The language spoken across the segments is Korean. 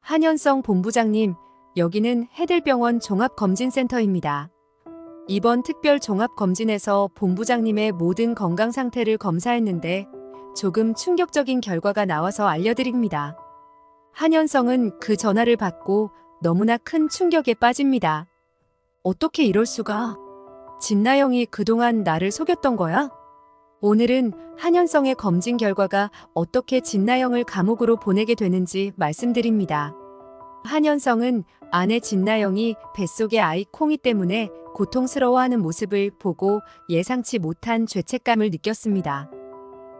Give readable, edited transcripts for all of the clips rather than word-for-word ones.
한현성 본부장님, 여기는 해들병원 종합검진센터입니다. 이번 특별 종합검진에서 본부장님의 모든 건강 상태를 검사했는데 조금 충격적인 결과가 나와서 알려드립니다. 한현성은 그 전화를 받고 너무나 큰 충격에 빠집니다. 어떻게 이럴 수가? 진나영이 그동안 나를 속였던 거야? 오늘은 한현성의 검진 결과가 어떻게 진나영을 감옥으로 보내게 되는지 말씀드립니다. 한현성은 아내 진나영이 뱃속의 아이 콩이 때문에 고통스러워하는 모습을 보고 예상치 못한 죄책감을 느꼈습니다.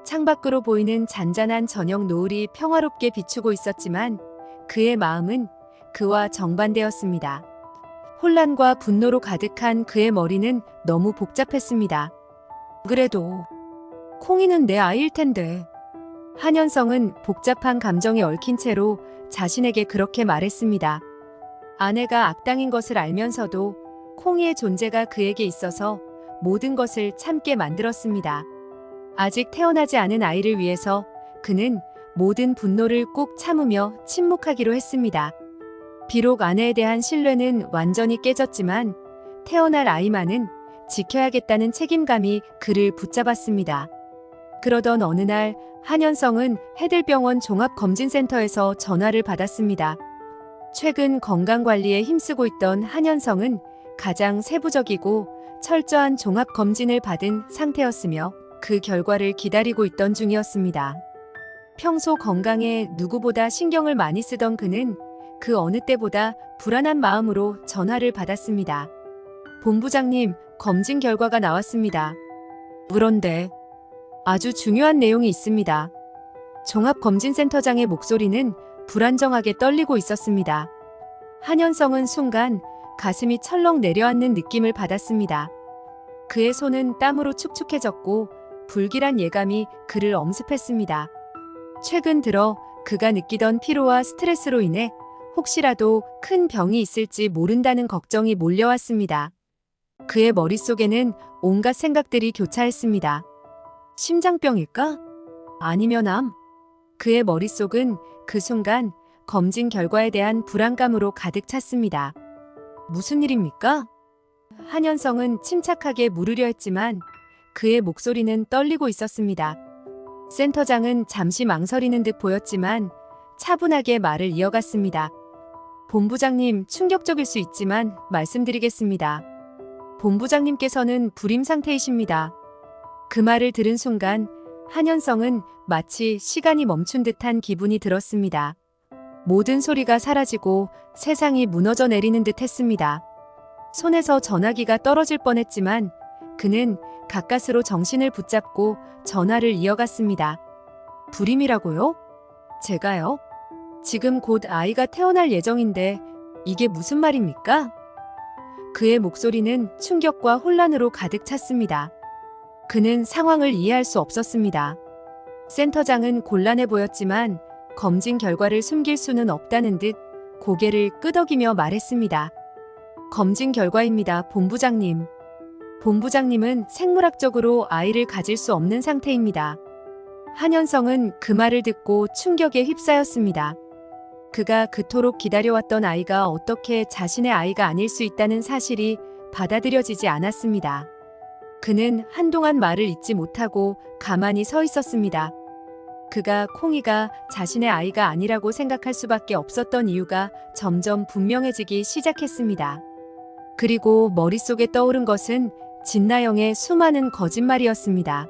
창밖으로 보이는 잔잔한 저녁 노을이 평화롭게 비추고 있었지만 그의 마음은 그와 정반대였습니다. 혼란과 분노로 가득한 그의 머리는 너무 복잡했습니다. 그래도 콩이는 내 아이일 텐데. 한현성은 복잡한 감정에 얽힌 채로 자신에게 그렇게 말했습니다. 아내가 악당인 것을 알면서도 콩이의 존재가 그에게 있어서 모든 것을 참게 만들었습니다. 아직 태어나지 않은 아이를 위해서 그는 모든 분노를 꾹 참으며 침묵하기로 했습니다. 비록 아내에 대한 신뢰는 완전히 깨졌지만 태어날 아이만은 지켜야겠다는 책임감이 그를 붙잡았습니다. 그러던 어느 날 한현성은 해들병원 종합검진센터에서 전화를 받았습니다. 최근 건강관리에 힘쓰고 있던 한현성은 가장 세부적이고 철저한 종합검진을 받은 상태였으며 그 결과를 기다리고 있던 중이었습니다. 평소 건강에 누구보다 신경을 많이 쓰던 그는 그 어느 때보다 불안한 마음으로 전화를 받았습니다. 본부장님, 검진 결과가 나왔습니다. 그런데 아주 중요한 내용이 있습니다. 종합검진센터장의 목소리는 불안정하게 떨리고 있었습니다. 한현성은 순간 가슴이 철렁 내려앉는 느낌을 받았습니다. 그의 손은 땀으로 축축해졌고 불길한 예감이 그를 엄습했습니다. 최근 들어 그가 느끼던 피로와 스트레스로 인해 혹시라도 큰 병이 있을지 모른다는 걱정이 몰려왔습니다. 그의 머릿속에는 온갖 생각들이 교차했습니다. 심장병일까? 아니면 암? 그의 머릿속은 그 순간 검진 결과에 대한 불안감으로 가득 찼습니다. 무슨 일입니까? 한현성은 침착하게 물으려 했지만 그의 목소리는 떨리고 있었습니다. 센터장은 잠시 망설이는 듯 보였지만 차분하게 말을 이어갔습니다. 본부장님, 충격적일 수 있지만 말씀드리겠습니다. 본부장님께서는 불임 상태이십니다. 그 말을 들은 순간 한현성은 마치 시간이 멈춘 듯한 기분이 들었습니다. 모든 소리가 사라지고 세상이 무너져 내리는 듯 했습니다. 손에서 전화기가 떨어질 뻔했지만 그는 가까스로 정신을 붙잡고 전화를 이어갔습니다. 불임이라고요? 제가요? 지금 곧 아이가 태어날 예정인데 이게 무슨 말입니까? 그의 목소리는 충격과 혼란으로 가득 찼습니다. 그는 상황을 이해할 수 없었습니다. 센터장은 곤란해 보였지만 검진 결과를 숨길 수는 없다는 듯 고개를 끄덕이며 말했습니다. 검진 결과입니다, 본부장님. 본부장님은 생물학적으로 아이를 가질 수 없는 상태입니다. 한현성은 그 말을 듣고 충격에 휩싸였습니다. 그가 그토록 기다려왔던 아이가 어떻게 자신의 아이가 아닐 수 있다는 사실이 받아들여지지 않았습니다. 그는 한동안 말을 잇지 못하고 가만히 서 있었습니다. 그가 콩이가 자신의 아이가 아니라고 생각할 수밖에 없었던 이유가 점점 분명해지기 시작했습니다. 그리고 머릿속에 떠오른 것은 진나영의 수많은 거짓말이었습니다.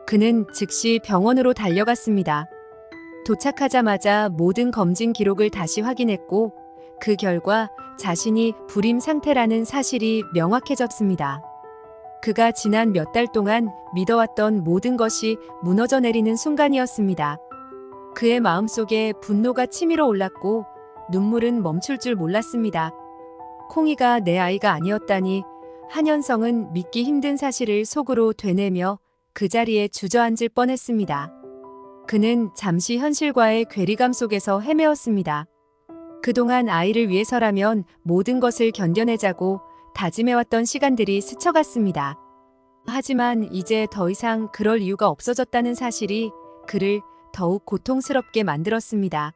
그는 즉시 병원으로 달려갔습니다. 도착하자마자 모든 검진 기록을 다시 확인했고 그 결과 자신이 불임 상태라는 사실이 명확해졌습니다. 그가 지난 몇 달 동안 믿어왔던 모든 것이 무너져 내리는 순간이었습니다. 그의 마음속에 분노가 치밀어 올랐고 눈물은 멈출 줄 몰랐습니다. 콩이가 내 아이가 아니었다니. 한현성은 믿기 힘든 사실을 속으로 되뇌며 그 자리에 주저앉을 뻔했습니다. 그는 잠시 현실과의 괴리감 속에서 헤매었습니다. 그동안 아이를 위해서라면 모든 것을 견뎌내자고 다짐해왔던 시간들이 스쳐갔습니다. 하지만 이제 더 이상 그럴 이유가 없어졌다는 사실이 그를 더욱 고통스럽게 만들었습니다.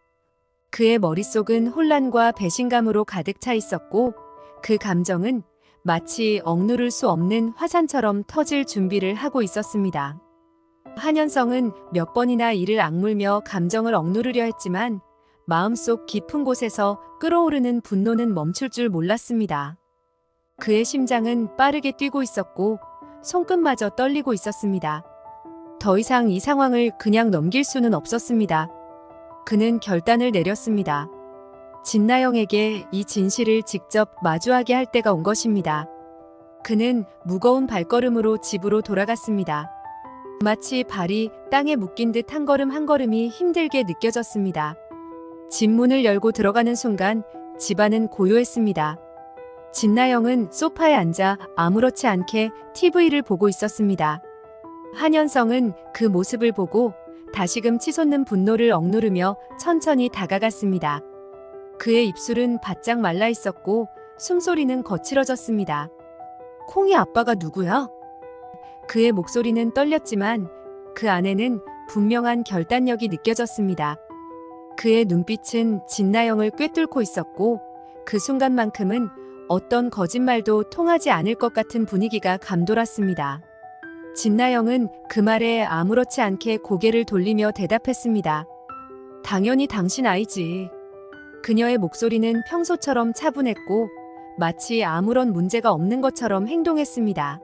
그의 머릿속은 혼란과 배신감으로 가득 차 있었고 그 감정은 마치 억누를 수 없는 화산처럼 터질 준비를 하고 있었습니다. 한현성은 몇 번이나 이를 악물며 감정을 억누르려 했지만 마음속 깊은 곳에서 끓어오르는 분노는 멈출 줄 몰랐습니다. 그의 심장은 빠르게 뛰고 있었고 손끝마저 떨리고 있었습니다. 더 이상 이 상황을 그냥 넘길 수는 없었습니다. 그는 결단을 내렸습니다. 진나영에게 이 진실을 직접 마주하게 할 때가 온 것입니다. 그는 무거운 발걸음으로 집으로 돌아갔습니다. 마치 발이 땅에 묶인 듯 한 걸음 한 걸음이 힘들게 느껴졌습니다. 집 문을 열고 들어가는 순간 집안은 고요했습니다. 진나영은 소파에 앉아 아무렇지 않게 TV를 보고 있었습니다. 한현성은 그 모습을 보고 다시금 치솟는 분노를 억누르며 천천히 다가갔습니다. 그의 입술은 바짝 말라 있었고 숨소리는 거칠어졌습니다. 콩이 아빠가 누구야? 그의 목소리는 떨렸지만 그 안에는 분명한 결단력이 느껴졌습니다. 그의 눈빛은 진나영을 꿰뚫고 있었고 그 순간만큼은 어떤 거짓말도 통하지 않을 것 같은 분위기가 감돌았습니다. 진나영은 그 말에 아무렇지 않게 고개를 돌리며 대답했습니다. 당연히 당신 아이지. 그녀의 목소리는 평소처럼 차분했고 마치 아무런 문제가 없는 것처럼 행동했습니다.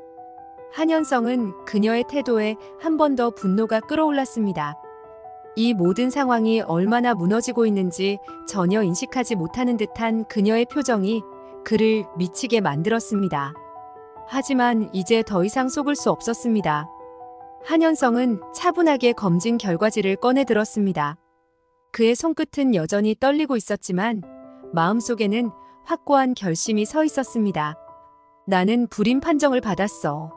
한현성은 그녀의 태도에 한 번 더 분노가 끌어올랐습니다. 이 모든 상황이 얼마나 무너지고 있는지 전혀 인식하지 못하는 듯한 그녀의 표정이 그를 미치게 만들었습니다. 하지만 이제 더 이상 속을 수 없었습니다. 한현성은 차분하게 검진 결과지를 꺼내 들었습니다. 그의 손끝은 여전히 떨리고 있었지만 마음속에는 확고한 결심이 서 있었습니다. 나는 불임 판정을 받았어.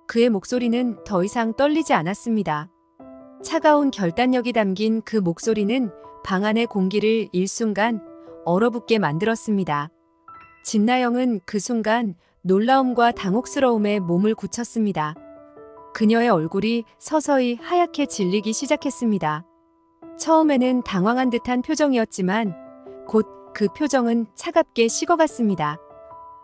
그의 목소리는 더 이상 떨리지 않았습니다. 차가운 결단력이 담긴 그 목소리는 방 안의 공기를 일순간 얼어붙게 만들었습니다. 진나영은 그 순간 놀라움과 당혹스러움에 몸을 굳혔습니다. 그녀의 얼굴이 서서히 하얗게 질리기 시작했습니다. 처음에는 당황한 듯한 표정이었지만 곧 그 표정은 차갑게 식어갔습니다.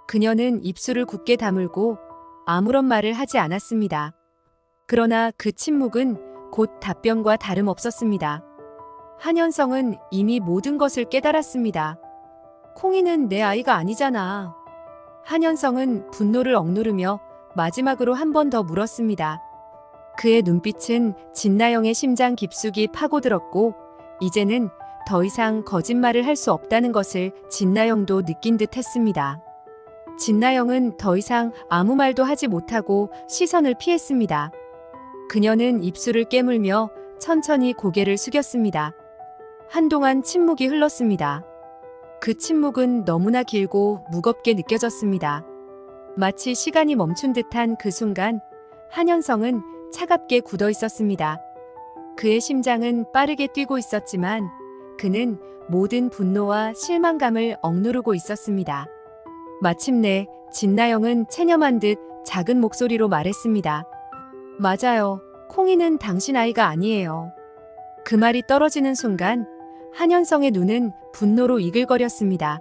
그녀는 입술을 굳게 다물고 아무런 말을 하지 않았습니다. 그러나 그 침묵은 곧 답변과 다름없었습니다. 한현성은 이미 모든 것을 깨달았습니다. 콩이는 내 아이가 아니잖아. 한현성은 분노를 억누르며 마지막으로 한 번 더 물었습니다. 그의 눈빛은 진나영의 심장 깊숙이 파고들었고 이제는 더 이상 거짓말을 할 수 없다는 것을 진나영도 느낀 듯 했습니다. 진나영은 더 이상 아무 말도 하지 못하고 시선을 피했습니다. 그녀는 입술을 깨물며 천천히 고개를 숙였습니다. 한동안 침묵이 흘렀습니다. 그 침묵은 너무나 길고 무겁게 느껴졌습니다. 마치 시간이 멈춘 듯한 그 순간 한현성은 차갑게 굳어 있었습니다. 그의 심장은 빠르게 뛰고 있었지만 그는 모든 분노와 실망감을 억누르고 있었습니다. 마침내 진나영은 체념한 듯 작은 목소리로 말했습니다. 맞아요. 콩이는 당신 아이가 아니에요. 그 말이 떨어지는 순간 한현성의 눈은 분노로 이글거렸습니다.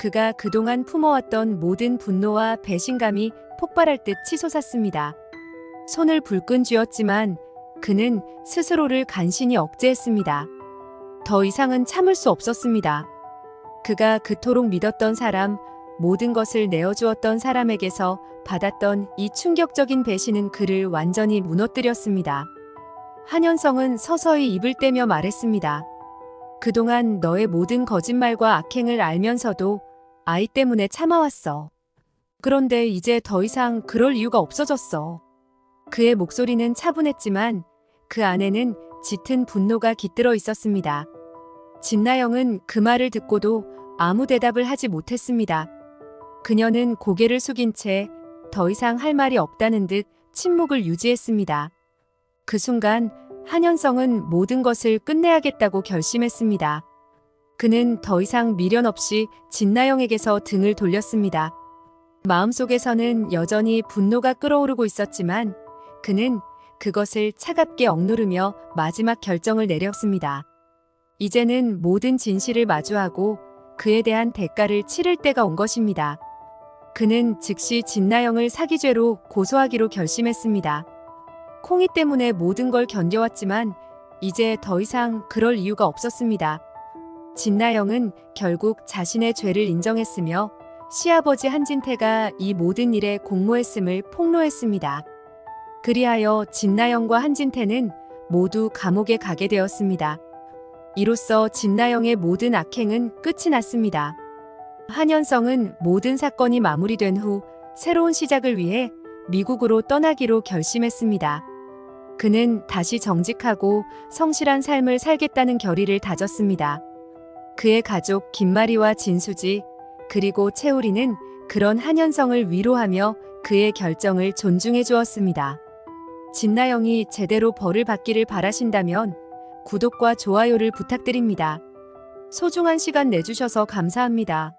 그가 그동안 품어왔던 모든 분노와 배신감이 폭발할 듯 치솟았습니다. 손을 불끈 쥐었지만 그는 스스로를 간신히 억제했습니다. 더 이상은 참을 수 없었습니다. 그가 그토록 믿었던 사람, 모든 것을 내어주었던 사람에게서 받았던 이 충격적인 배신은 그를 완전히 무너뜨렸습니다. 한현성은 서서히 입을 떼며 말했습니다. 그동안 너의 모든 거짓말과 악행을 알면서도 아이 때문에 참아왔어. 그런데 이제 더 이상 그럴 이유가 없어졌어. 그의 목소리는 차분했지만 그 안에는 짙은 분노가 깃들어 있었습니다. 진나영은 그 말을 듣고도 아무 대답을 하지 못했습니다. 그녀는 고개를 숙인 채 더 이상 할 말이 없다는 듯 침묵을 유지했습니다. 그 순간 한현성은 모든 것을 끝내야겠다고 결심했습니다. 그는 더 이상 미련 없이 진나영에게서 등을 돌렸습니다. 마음속에서는 여전히 분노가 끓어오르고 있었지만 그는 그것을 차갑게 억누르며 마지막 결정을 내렸습니다. 이제는 모든 진실을 마주하고 그에 대한 대가를 치를 때가 온 것입니다. 그는 즉시 진나영을 사기죄로 고소하기로 결심했습니다. 콩이 때문에 모든 걸 견뎌왔지만 이제 더 이상 그럴 이유가 없었습니다. 진나영은 결국 자신의 죄를 인정했으며 시아버지 한진태가 이 모든 일에 공모했음을 폭로했습니다. 그리하여 진나영과 한진태는 모두 감옥에 가게 되었습니다. 이로써 진나영의 모든 악행은 끝이 났습니다. 한현성은 모든 사건이 마무리된 후 새로운 시작을 위해 미국으로 떠나기로 결심했습니다. 그는 다시 정직하고 성실한 삶을 살겠다는 결의를 다졌습니다. 그의 가족 김마리와 진수지 그리고 채우리는 그런 한현성을 위로하며 그의 결정을 존중해 주었습니다. 진나영이 제대로 벌을 받기를 바라신다면 구독과 좋아요를 부탁드립니다. 소중한 시간 내주셔서 감사합니다.